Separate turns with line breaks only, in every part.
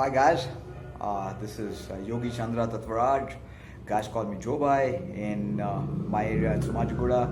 Hi guys, this is Yogie Chandra Tatvaraj. Guys call me Jobai in my area in Somajigoda,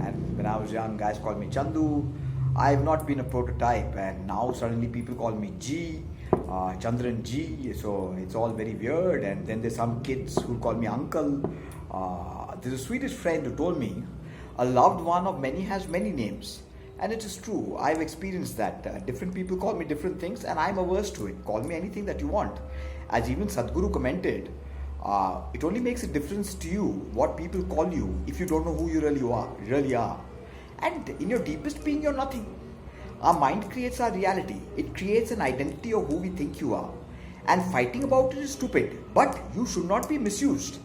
and when I was young, guys called me Chandu. I've not been a prototype, and now suddenly people call me G, Chandran G. So it's all very weird. And then there's some kids who call me Uncle. There's a Swedish friend who told me, "A loved one of many has many names." And it is true. I've experienced that. Different people call me different things, and I'm averse to it. Call me anything that you want. As even Sadhguru commented, it only makes a difference to you what people call you if you don't know who you really are. And in your deepest being, you're nothing. Our mind creates our reality. It creates an identity of who we think you are. And fighting about it is stupid. But you should not be misused.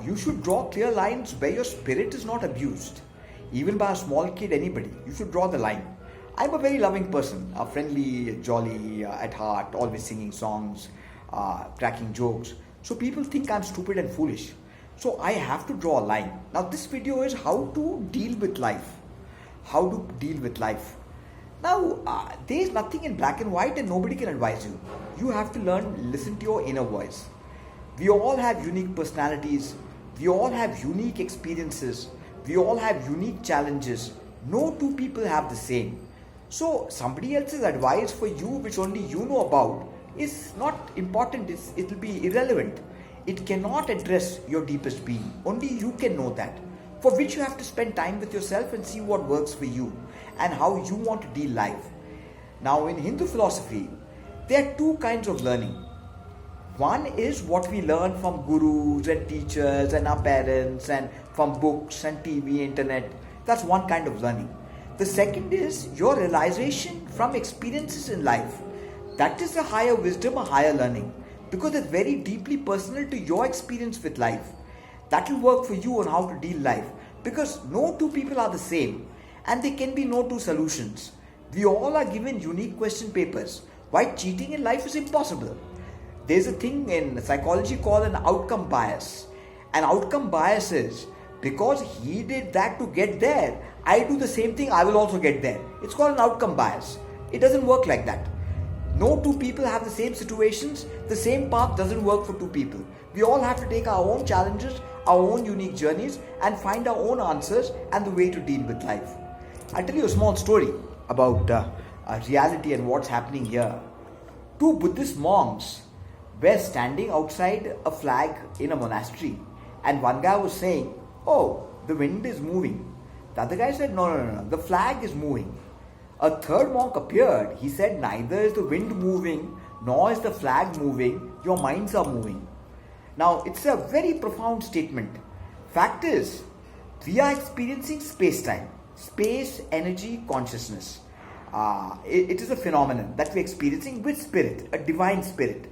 You should draw clear lines where your spirit is not abused. Even by a small kid, anybody, you should draw the line. I'm a very loving person, friendly, jolly, at heart, always singing songs, cracking jokes. So people think I'm stupid and foolish. So I have to draw a line. Now this video is how to deal with life. How to deal with life. Now there is nothing in black and white and nobody can advise you. You have to learn, listen to your inner voice. We all have unique personalities. We all have unique experiences. We all have unique challenges. No two people have the same. So somebody else's advice for you, which only you know about, is not important. It will be irrelevant. It cannot address your deepest being. Only you can know that. For which you have to spend time with yourself and see what works for you and how you want to deal life. Now in Hindu philosophy, there are two kinds of learning. One is what we learn from gurus and teachers and our parents and from books and TV, internet. That's one kind of learning. The second is your realization from experiences in life. That is a higher wisdom, a higher learning, because it's very deeply personal to your experience with life. That will work for you on how to deal life, because no two people are the same and there can be no two solutions. We all are given unique question papers. Why cheating in life is impossible. There's a thing in psychology called an outcome bias. An outcome bias is, because he did that to get there, I do the same thing, I will also get there. It's called an outcome bias. It doesn't work like that. No two people have the same situations. The same path doesn't work for two people. We all have to take our own challenges, our own unique journeys, and find our own answers and the way to deal with life. I'll tell you a small story about reality and what's happening here. Two Buddhist monks were standing outside a flag in a monastery, and one guy was saying, "Oh, the wind is moving." The other guy said, No, the flag is moving." A third monk appeared. He said, "Neither is the wind moving, nor is the flag moving, your minds are moving." Now, it's a very profound statement. Fact is, we are experiencing space-time, space, energy, consciousness. It is a phenomenon that we're experiencing with spirit, a divine spirit.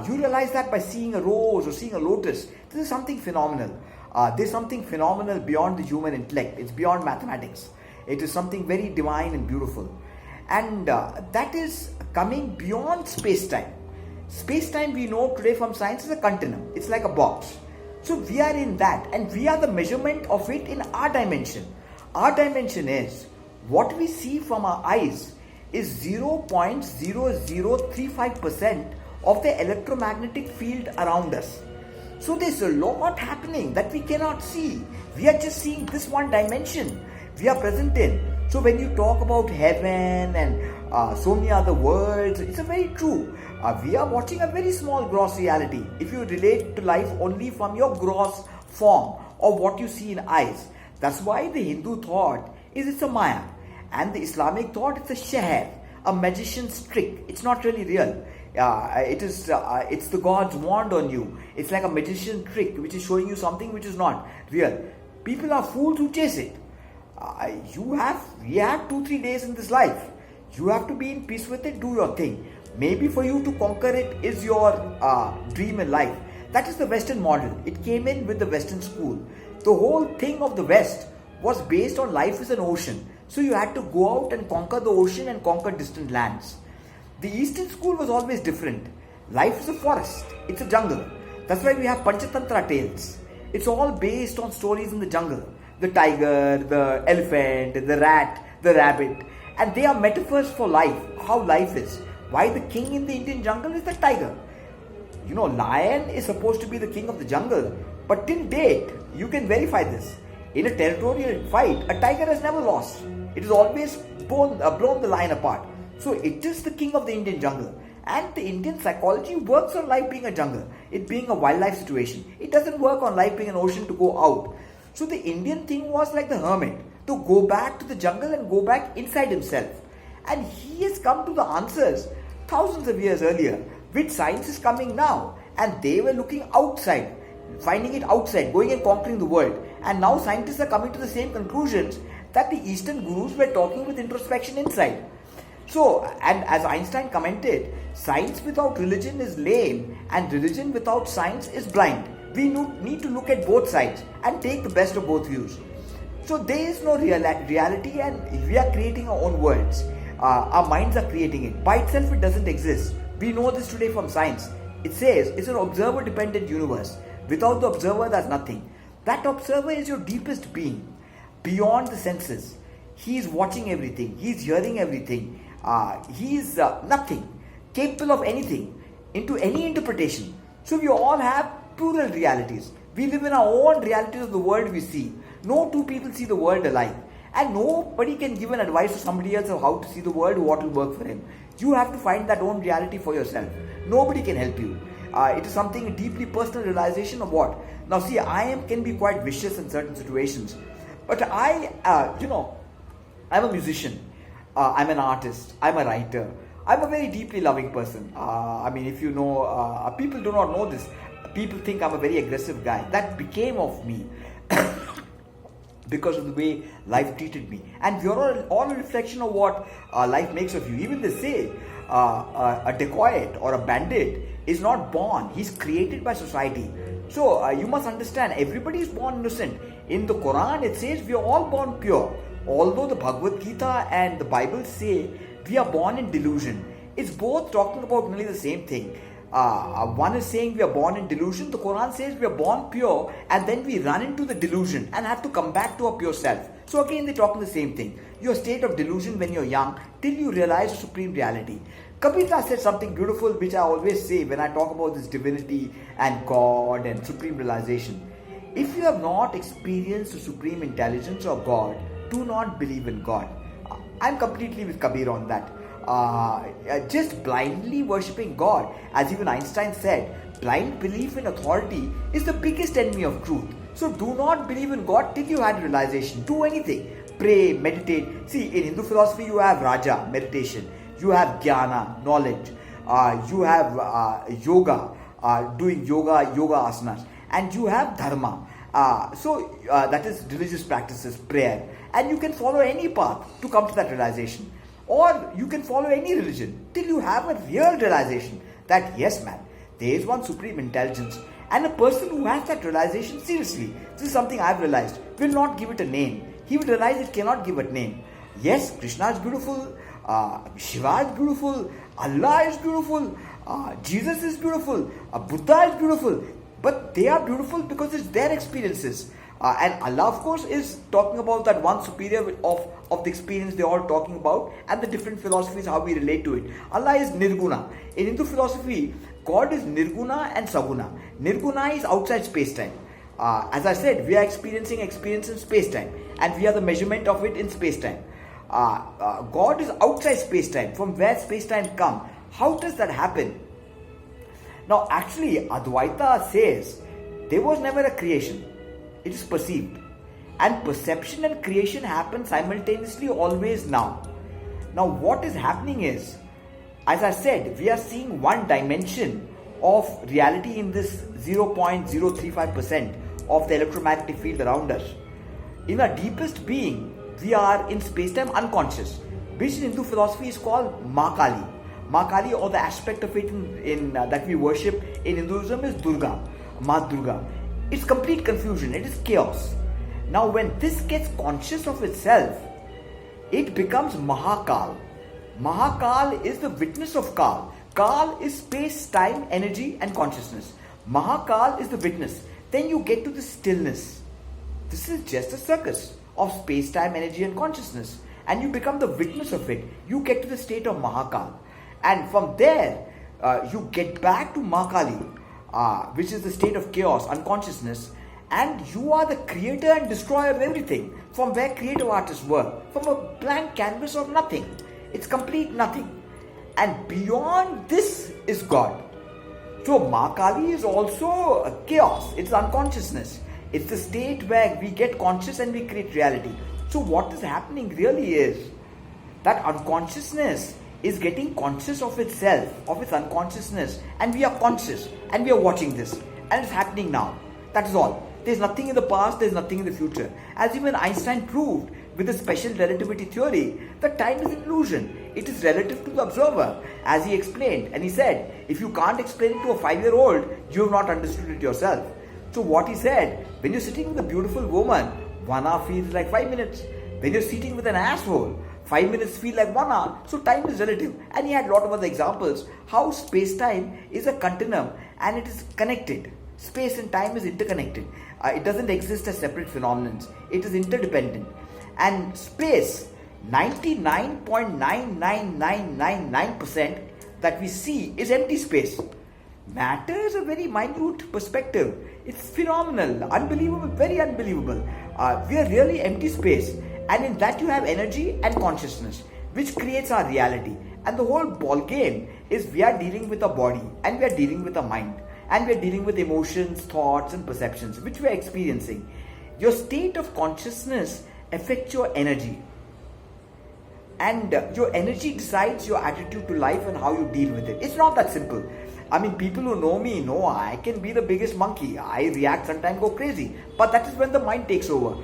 You realize that by seeing a rose or seeing a lotus. This is something phenomenal. There's something phenomenal beyond the human intellect. It's beyond mathematics. It is something very divine and beautiful. And that is coming beyond space-time. Space-time, we know today from science, is a continuum. It's like a box. So we are in that, and we are the measurement of it in our dimension. Our dimension is what we see from our eyes is 0.0035% of the electromagnetic field around us. So there's a lot happening that we cannot see. We are just seeing this one dimension we are present in. So when you talk about heaven and so many other worlds, it's a very true. We are watching a very small gross reality if you relate to life only from your gross form of what you see in eyes. That's why the Hindu thought is it's a maya, and the Islamic thought it's a sheher, a magician's trick. It's not really real. It's the God's wand on you. It's like a magician trick which is showing you something which is not real. People are fools who chase it. We have 2-3 days in this life. You have to be in peace with it, do your thing. Maybe for you to conquer it is your dream in life. That is the Western model. It came in with the Western school. The whole thing of the West was based on life as an ocean. So you had to go out and conquer the ocean and conquer distant lands. The Eastern school was always different. Life is a forest. It's a jungle. That's why we have Panchatantra tales. It's all based on stories in the jungle. The tiger, the elephant, the rat, the rabbit. And they are metaphors for life, how life is. Why the king in the Indian jungle is the tiger. Lion is supposed to be the king of the jungle, but till date, you can verify this. In a territorial fight, a tiger has never lost. It has always blown the lion apart. So it is the king of the Indian jungle. And the Indian psychology works on life being a jungle, it being a wildlife situation. It doesn't work on life being an ocean to go out. So the Indian thing was like the hermit, to go back to the jungle and go back inside himself. And he has come to the answers thousands of years earlier, which science is coming now. And they were looking outside, finding it outside, going and conquering the world. And now scientists are coming to the same conclusions that the Eastern gurus were talking with introspection inside. So, and as Einstein commented, science without religion is lame and religion without science is blind. We need to look at both sides and take the best of both views. So there is no reality, and we are creating our own worlds. Our minds are creating it. By itself it doesn't exist. We know this today from science. It says it's an observer dependent universe. Without the observer there's nothing. That observer is your deepest being, beyond the senses. He is watching everything. He is hearing everything. He is nothing, capable of anything, into any interpretation. So we all have plural realities. We live in our own realities of the world we see. No two people see the world alike. And nobody can give an advice to somebody else of how to see the world, what will work for him. You have to find that own reality for yourself. Nobody can help you. It is something, a deeply personal realization of what. Now see, can be quite vicious in certain situations. But I'm a musician. I'm an artist. I'm a writer. I'm a very deeply loving person. If you know, people do not know this. People think I'm a very aggressive guy. That became of me because of the way life treated me. And you're all a reflection of what life makes of you. Even they say a dacoit or a bandit is not born. He's created by society. So you must understand, everybody is born innocent. In the Quran, it says we are all born pure. Although the Bhagavad Gita and the Bible say we are born in delusion. It's both talking about nearly the same thing. One is saying we are born in delusion. The Quran says we are born pure, and then we run into the delusion and have to come back to our pure self. So again, they're talking the same thing. Your state of delusion when you're young till you realize the supreme reality. Kabir Das said something beautiful, which I always say when I talk about this divinity and God and supreme realization. If you have not experienced the supreme intelligence of God, do not believe in God. I'm completely with Kabir on that. Just blindly worshipping God, as even Einstein said, blind belief in authority is the biggest enemy of truth. So do not believe in God till you had realization. Do anything. Pray, meditate. See, in Hindu philosophy you have Raja, meditation. You have Jnana, knowledge. You have yoga, doing yoga asanas. And you have Dharma. That is religious practices, prayer. And you can follow any path to come to that realization. Or you can follow any religion till you have a real realization that yes man, there is one supreme intelligence, and a person who has that realization seriously, this is something I've realized, will not give it a name. He will realize it cannot give it a name. Yes, Krishna is beautiful, Shiva is beautiful, Allah is beautiful, Jesus is beautiful, Buddha is beautiful, but they are beautiful because it's their experiences. And Allah, of course, is talking about that one superior of the experience they're all talking about, and the different philosophies, how we relate to it. Allah is Nirguna. In Hindu philosophy, God is Nirguna and Saguna. Nirguna is outside space-time. As I said, we are experiencing experience in space-time, and we are the measurement of it in space-time. God is outside space-time, from where space-time comes. How does that happen? Now, actually, Advaita says there was never a creation. It is perceived. And perception and creation happen simultaneously always now. Now what is happening is, as I said, we are seeing one dimension of reality in this 0.035% of the electromagnetic field around us. In our deepest being, we are in space-time unconscious, which in Hindu philosophy is called Mahakali. Mahakali, or the aspect of it that we worship in Hinduism, is Durga, Ma Durga. It's complete confusion, it is chaos. Now when this gets conscious of itself, it becomes Mahakal. Mahakal is the witness of Kal. Kal is space, time, energy and consciousness. Mahakal is the witness. Then you get to the stillness. This is just a circus of space, time, energy and consciousness. And you become the witness of it. You get to the state of Mahakal. And from there, you get back to Makali, which is the state of chaos, unconsciousness, and you are the creator and destroyer of everything, from where creative artists were, from a blank canvas of nothing. It's complete nothing. And beyond this is God. So Makali is also a chaos, it's unconsciousness. It's the state where we get conscious and we create reality. So what is happening really is that unconsciousness is getting conscious of itself, of its unconsciousness, and we are conscious and we are watching this, and it's happening now. That is all. There's nothing in the past, there's nothing in the future. As even Einstein proved with the special relativity theory, that time is an illusion. It is relative to the observer, as he explained. And he said, if you can't explain it to a 5-year-old, you have not understood it yourself. So what he said, when you're sitting with a beautiful woman, 1 hour feels like 5 minutes. When you're sitting with an asshole, 5 minutes feel like 1 hour. So time is relative. And he had a lot of other examples how space-time is a continuum and it is connected. Space and time is interconnected. It doesn't exist as separate phenomena. It is interdependent. And space, 99.99999% that we see is empty space. Matter is a very minute perspective. It's phenomenal, unbelievable, very unbelievable. We are really empty space. And in that you have energy and consciousness, which creates our reality. And the whole ball game is we are dealing with a body and we are dealing with a mind. And we are dealing with emotions, thoughts and perceptions, which we are experiencing. Your state of consciousness affects your energy. And your energy decides your attitude to life and how you deal with it. It's not that simple. I mean, people who know me know I can be the biggest monkey. I react, sometimes go crazy. But that is when the mind takes over.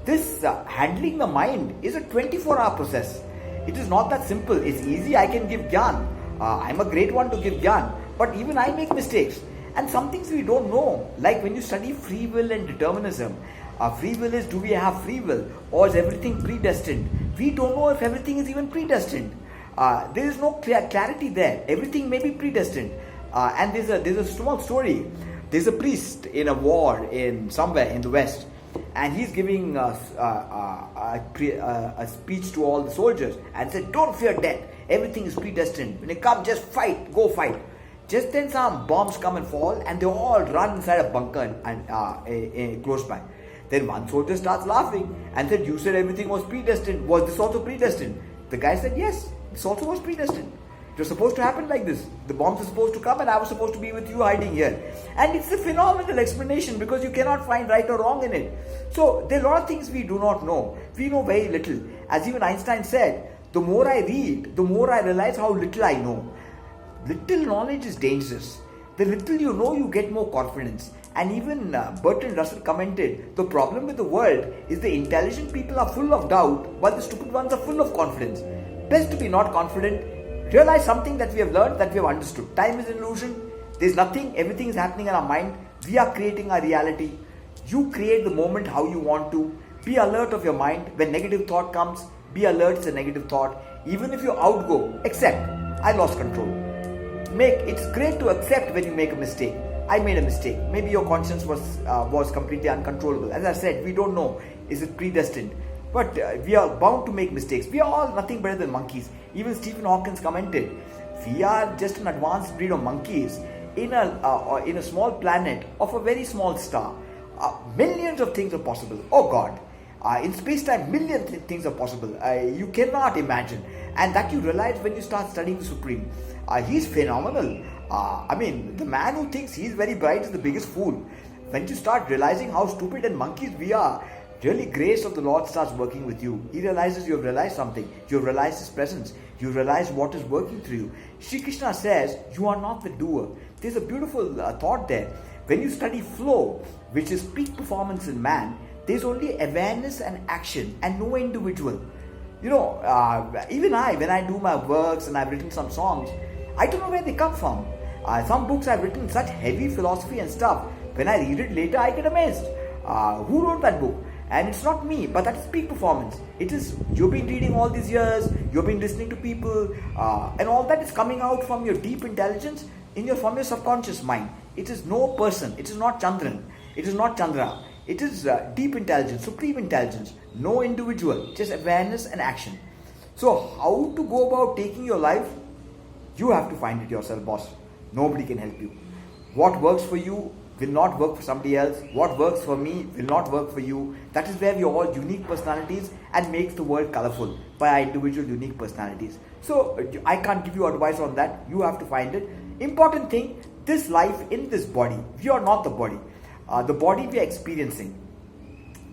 This handling the mind is a 24-hour process. It is not that simple. It's easy, I can give gyan. I'm a great one to give gyan. But even I make mistakes. And some things we don't know. Like when you study free will and determinism. Free will is, do we have free will? Or is everything predestined? We don't know if everything is even predestined. There is no clarity there. Everything may be predestined. And there's a small story. There's a priest in a war in somewhere in the West. And he's giving a speech to all the soldiers and said, don't fear death. Everything is predestined. When you come, just fight. Go fight. Just then some bombs come and fall and they all run inside a bunker and close by. Then one soldier starts laughing and said, you said everything was predestined. Was this also predestined? The guy said, yes, this also was predestined. It was supposed to happen like this. The bombs are supposed to come and I was supposed to be with you hiding here. And it's a phenomenal explanation because you cannot find right or wrong in it. So there are a lot of things we do not know. We know very little. As even Einstein said, the more I read, the more I realize how little I know. Little knowledge is dangerous. The little you know, you get more confidence. And even Bertrand Russell commented, the problem with the world is the intelligent people are full of doubt while the stupid ones are full of confidence. Best to be not confident. Realize something that we have learned, that we have understood. Time is an illusion. There's nothing. Everything is happening in our mind. We are creating our reality. You create the moment how you want to. Be alert of your mind. When negative thought comes, be alert, it's a negative thought. Even if you outgo, accept. I lost control. It's great to accept when you make a mistake. I made a mistake. Maybe your conscience was completely uncontrollable. As I said, we don't know. Is it predestined? But we are bound to make mistakes. We are all nothing better than monkeys. Even Stephen Hawking commented, we are just an advanced breed of monkeys in a small planet of a very small star. Millions of things are possible. Oh God. In space-time, millions of things are possible. You cannot imagine. And that you realize when you start studying the Supreme. He's phenomenal. I mean, the man who thinks he's very bright is the biggest fool. When you start realizing how stupid and monkeys we are, really grace of the Lord starts working with you. He realizes you have realized something. You have realized His presence. You realize what is working through you. Shri Krishna says, you are not the doer. There's a beautiful thought there. When you study flow, which is peak performance in man, there's only awareness and action and no individual. You know, even when I do my works and I've written some songs, I don't know where they come from. Some books I've written such heavy philosophy and stuff. When I read it later, I get amazed. Who wrote that book? And it's not me, but that's peak performance. It is, you've been reading all these years, you've been listening to people, and all that is coming out from your deep intelligence from your subconscious mind. It is no person. It is not Chandran. It is not Chandra. It is deep intelligence, supreme intelligence. No individual, just awareness and action. So how to go about taking your life? You have to find it yourself, boss. Nobody can help you. What works for you will not work for somebody else. What works for me will not work for you. That is where we are all unique personalities and makes the world colorful by our individual unique personalities. So I can't give you advice on that. You have to find it. Important thing, this life in this body, we are not the body. The body we are experiencing.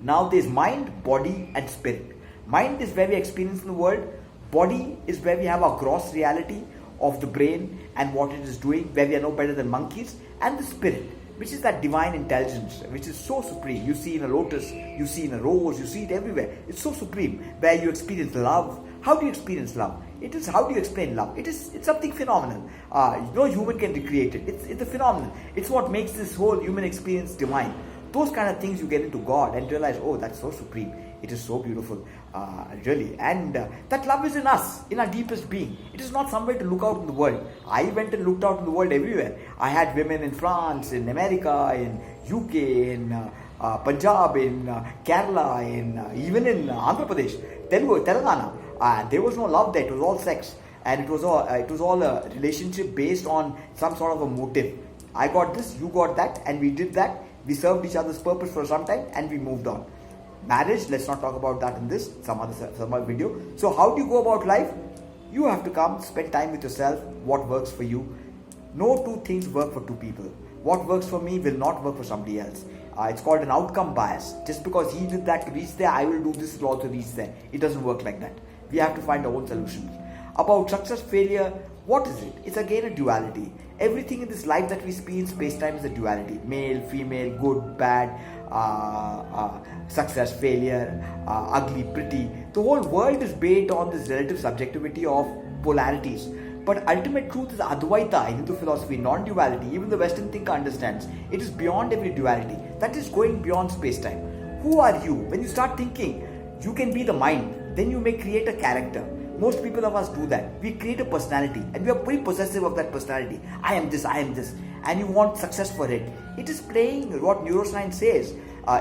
Now there's mind, body and spirit. Mind is where we experience in the world. Body is where we have our gross reality of the brain and what it is doing, where we are no better than monkeys. And the spirit, which is that divine intelligence, which is so supreme. You see in a lotus, you see in a rose, you see it everywhere. It's so supreme, where you experience love. How do you experience love? It is, how do you explain love? It's something phenomenal. No human can recreate it. It's a phenomenon. It's what makes this whole human experience divine. Those kind of things you get into God and realize, oh, that's so supreme. It is so beautiful, really. And that love is in us, in our deepest being. It is not somewhere to look out in the world. I went and looked out in the world everywhere. I had women in France, in America, in UK, in Punjab, in Kerala, even in Andhra Pradesh, Telugu, Telangana. There was no love there. It was all sex. And it was all a relationship based on some sort of a motive. I got this, you got that, and we did that. We served each other's purpose for some time and we moved on. Marriage, let's not talk about that in this, some other video. So how do you go about life? You have to come, spend time with yourself, what works for you. No two things work for two people. What works for me will not work for somebody else. It's called an outcome bias. Just because he did that to reach there, I will do this to also reach there. It doesn't work like that. We have to find our own solutions. About success, failure, what is it? It's again a duality. Everything in this life that we experience, space-time is a duality. Male, female, good, bad, success, failure, ugly, pretty. The whole world is based on this relative subjectivity of polarities. But ultimate truth is Advaita in Hindu philosophy, non-duality. Even the Western thinker understands. It is beyond every duality. That is going beyond space-time. Who are you? When you start thinking, you can be the mind. Then you may create a character. Most people of us do that. We create a personality and we are very possessive of that personality. I am this, and you want success for it. It is playing what neuroscience says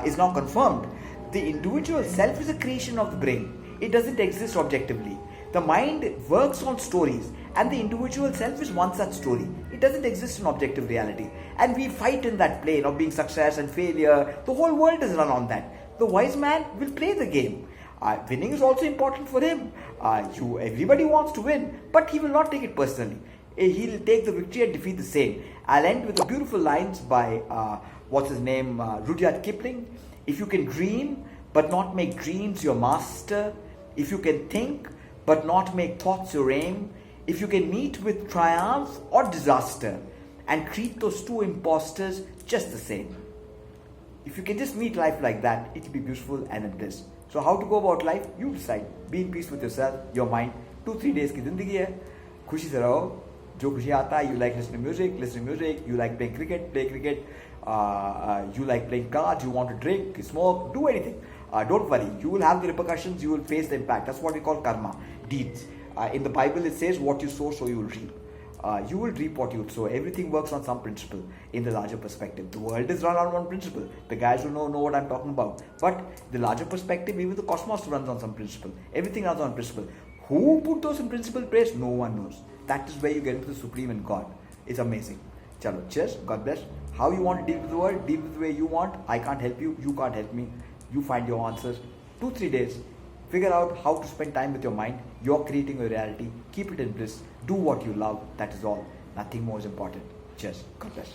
is now confirmed. The individual self is a creation of the brain. It doesn't exist objectively. The mind works on stories and the individual self is one such story. It doesn't exist in objective reality. And we fight in that plane of being success and failure. The whole world is run on that. The wise man will play the game. Winning is also important for him. Everybody wants to win, but he will not take it personally. He'll take the victory and defeat the same. I'll end with the beautiful lines by Rudyard Kipling. If you can dream but not make dreams your master, if you can think but not make thoughts your aim, if you can meet with triumph or disaster and treat those two imposters just the same. If you can just meet life like that, it will be beautiful and a bliss. So how to go about life? You decide. Be in peace with yourself, your mind. 2-3 days की जिंदगी है. खुशी से रहो. जो खुशी आता है, you like listening to music. You like playing cricket, play cricket. You like playing cards. You want to drink, smoke, do anything. Don't worry. You will have the repercussions. You will face the impact. That's what we call karma, deeds. In the Bible, it says, "What you sow, so you will reap." You will reap what you sow. Everything works on some principle in the larger perspective. The world is run on one principle. The guys who know what I'm talking about. But the larger perspective, even the cosmos runs on some principle. Everything runs on principle. Who put those in principle place? No one knows. That is where you get into the supreme and God. It's amazing. Chalo, cheers. God bless. How you want to deal with the world, deal with the way you want. I can't help you. You can't help me. You find your answers. 2-3 days. Figure out how to spend time with your mind. You're creating your reality. Keep it in bliss. Do what you love. That is all. Nothing more is important. Cheers. God bless.